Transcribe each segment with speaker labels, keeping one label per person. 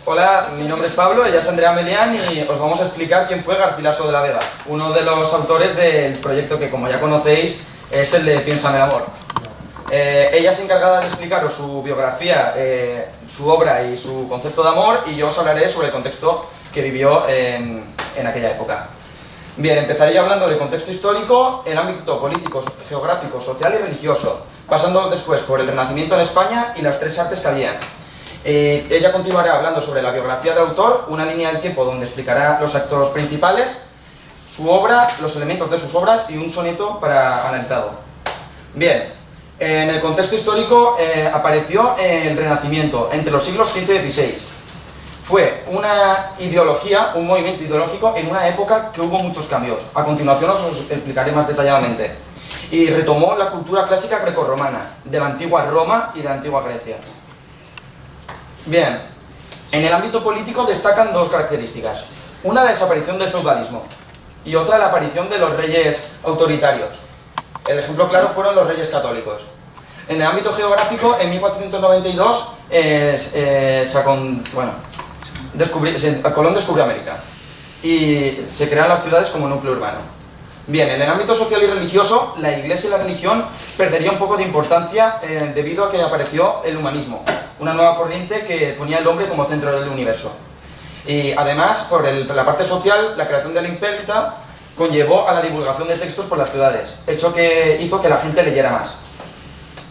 Speaker 1: Hola, mi nombre es Pablo, ella es Andrea Melián y os vamos a explicar quién fue Garcilaso de la Vega, uno de los autores del proyecto que, como ya conocéis, es el de Piénsame el amor. Ella es encargada de explicaros su biografía, su obra y su concepto de amor, y yo os hablaré sobre el contexto que vivió en aquella época. Bien, empezaré hablando del contexto histórico, el ámbito político, geográfico, social y religioso, pasando después por el Renacimiento en España y las tres artes que había. Ella continuará hablando sobre la biografía del autor, una línea del tiempo donde explicará los actos principales, su obra, los elementos de sus obras y un soneto para analizado. Bien, en el contexto histórico apareció el Renacimiento entre los siglos XV y XVI. Fue una ideología, un movimiento ideológico en una época que hubo muchos cambios. A continuación os explicaré más detalladamente. Y retomó la cultura clásica grecorromana, de la antigua Roma y de la antigua Grecia. Bien, en el ámbito político destacan dos características. Una, la desaparición del feudalismo, y otra, la aparición de los reyes autoritarios. El ejemplo claro fueron los reyes católicos. En el ámbito geográfico, en 1492, Colón descubrió América y se crean las ciudades como núcleo urbano. Bien, en el ámbito social y religioso, la Iglesia y la religión perdería un poco de importancia debido a que apareció el humanismo, una nueva corriente que ponía al hombre como centro del universo. Y además, por la parte social, la creación de la imprenta conllevó a la divulgación de textos por las ciudades, hecho que hizo que la gente leyera más.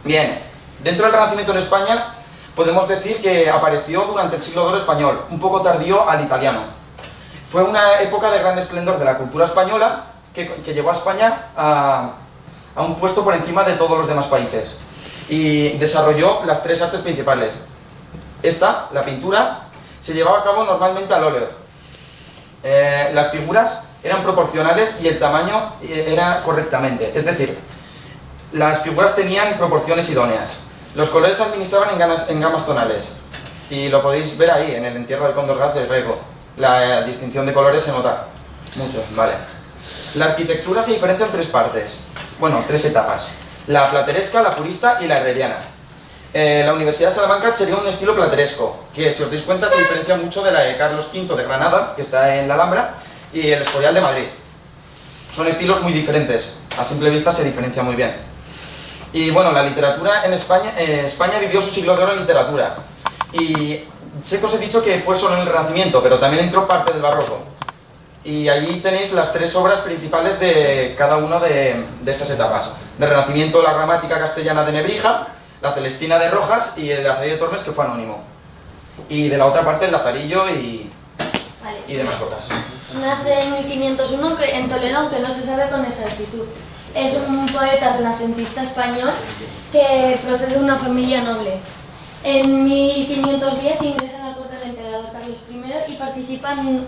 Speaker 1: Bien, dentro del Renacimiento en España, podemos decir que apareció durante el siglo II español, un poco tardío al italiano. Fue una época de gran esplendor de la cultura española que llevó a España a un puesto por encima de todos los demás países y desarrolló las tres artes principales. Esta, la pintura, se llevaba a cabo normalmente al óleo. Las figuras eran proporcionales y el tamaño era correctamente, es decir, las figuras tenían proporciones idóneas. Los colores se administraban en gamas tonales y lo podéis ver ahí en el entierro del Cóndor Gaz del Greco. La distinción de colores se nota mucho, vale. La arquitectura se diferencia en tres partes, bueno, tres etapas: la plateresca, la purista y la herreriana. La Universidad de Salamanca sería un estilo plateresco, que si os dais cuenta se diferencia mucho de la de Carlos V de Granada, que está en la Alhambra, y el Escorial de Madrid. Son estilos muy diferentes, a simple vista se diferencia muy bien. Y bueno, la literatura en España, España vivió su siglo de oro en literatura. Y sé que os he dicho que fue solo en el Renacimiento, pero también entró parte del Barroco. Y allí tenéis las tres obras principales de cada una de estas etapas. Del Renacimiento, la gramática castellana de Nebrija, la Celestina de Rojas y el Lazarillo de Tormes, que fue anónimo. Y de la otra parte el Lazarillo y demás obras.
Speaker 2: Nace en 1501 en Toledo, aunque no se sabe con exactitud. Es un poeta renacentista español que procede de una familia noble. En 1510 ingresa en la corte del emperador Carlos I y participa en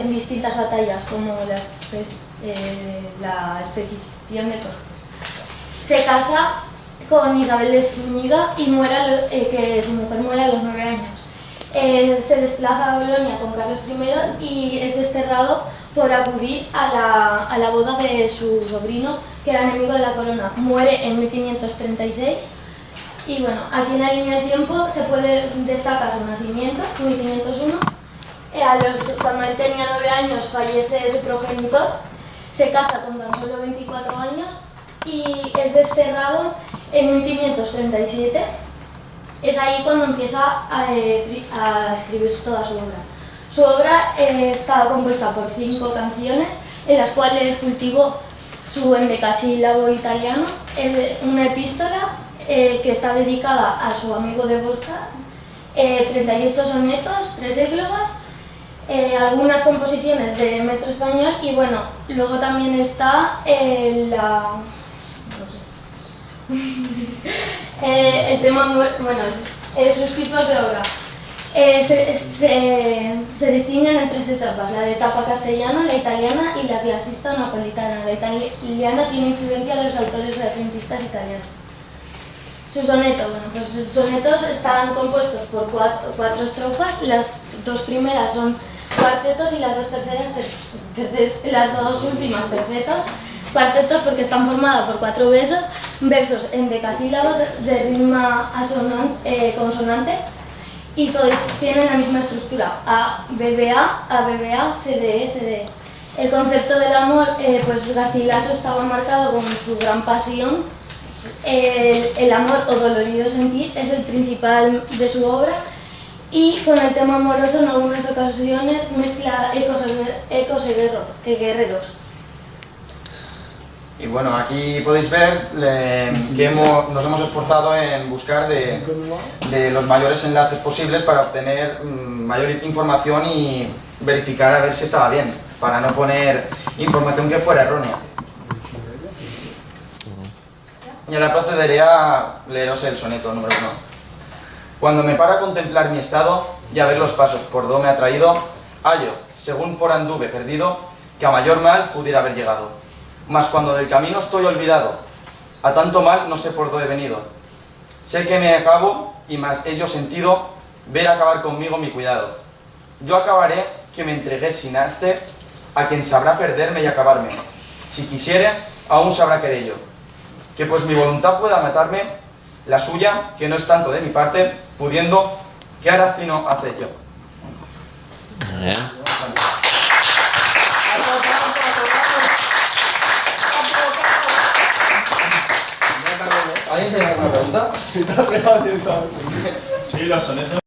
Speaker 2: distintas batallas, como la expedición de Tormes. Se casa con Isabel de Zúñiga y que su mujer muere a los 9 años. Se desplaza a Bolonia con Carlos I y es desterrado por acudir a la boda de su sobrino, que era enemigo de la corona. Muere en 1536 y bueno, aquí en la línea de tiempo se puede destacar su nacimiento, 1501. Cuando él tenía 9 años fallece su progenitor, se casa con tan solo 24 años y es desterrado en 1537. Es ahí cuando empieza a escribir toda su obra. Su obra está compuesta por 5 canciones, en las cuales cultivó su endecasílabo italiano. Es una epístola que está dedicada a su amigo de Borja, 38 sonetos, 3 églogas, algunas composiciones de metro español y bueno, luego también está el tema, bueno, sus tipos de obra. Se distinguen en 3 etapas: la de etapa castellana, la italiana y la clasista napolitana. La italiana tiene influencia de los autores renacentistas italianos. Sus sonetos, bueno, pues sus sonetos están compuestos por 4 estrofas. Las 2 primeras son cuartetos y las 2 terceras, las 2 últimas tercetos. Cuartetos porque están formados por 4 versos en decasílabo de rima consonante. y todos tienen la misma estructura, A, BBA, ABBA, CDE, CDE. El concepto del amor, pues Garcilaso estaba marcado con su gran pasión. El amor o dolorido sentir es el principal de su obra, y con el tema amoroso en algunas ocasiones mezcla ecos y guerreros.
Speaker 1: Y bueno, aquí podéis ver que nos hemos esforzado en buscar de los mayores enlaces posibles para obtener mayor información y verificar a ver si estaba bien, para no poner información que fuera errónea. Y ahora procederé a leeros el soneto número 1. Cuando me para a contemplar mi estado y a ver los pasos por do me ha traído, hallo, según por anduve perdido, que a mayor mal pudiera haber llegado. Mas cuando del camino estoy olvidado, a tanto mal no sé por dónde he venido. Sé que me acabo y más ello sentido, ver acabar conmigo mi cuidado. Yo acabaré que me entregué sin arte a quien sabrá perderme y acabarme. Si quisiere, aún sabrá querello. Que pues mi voluntad pueda matarme, la suya, que no es tanto de mi parte, pudiendo, ¿qué hará sino hacer yo? ¿Alguien tiene alguna pregunta?
Speaker 3: Sí, los sonetos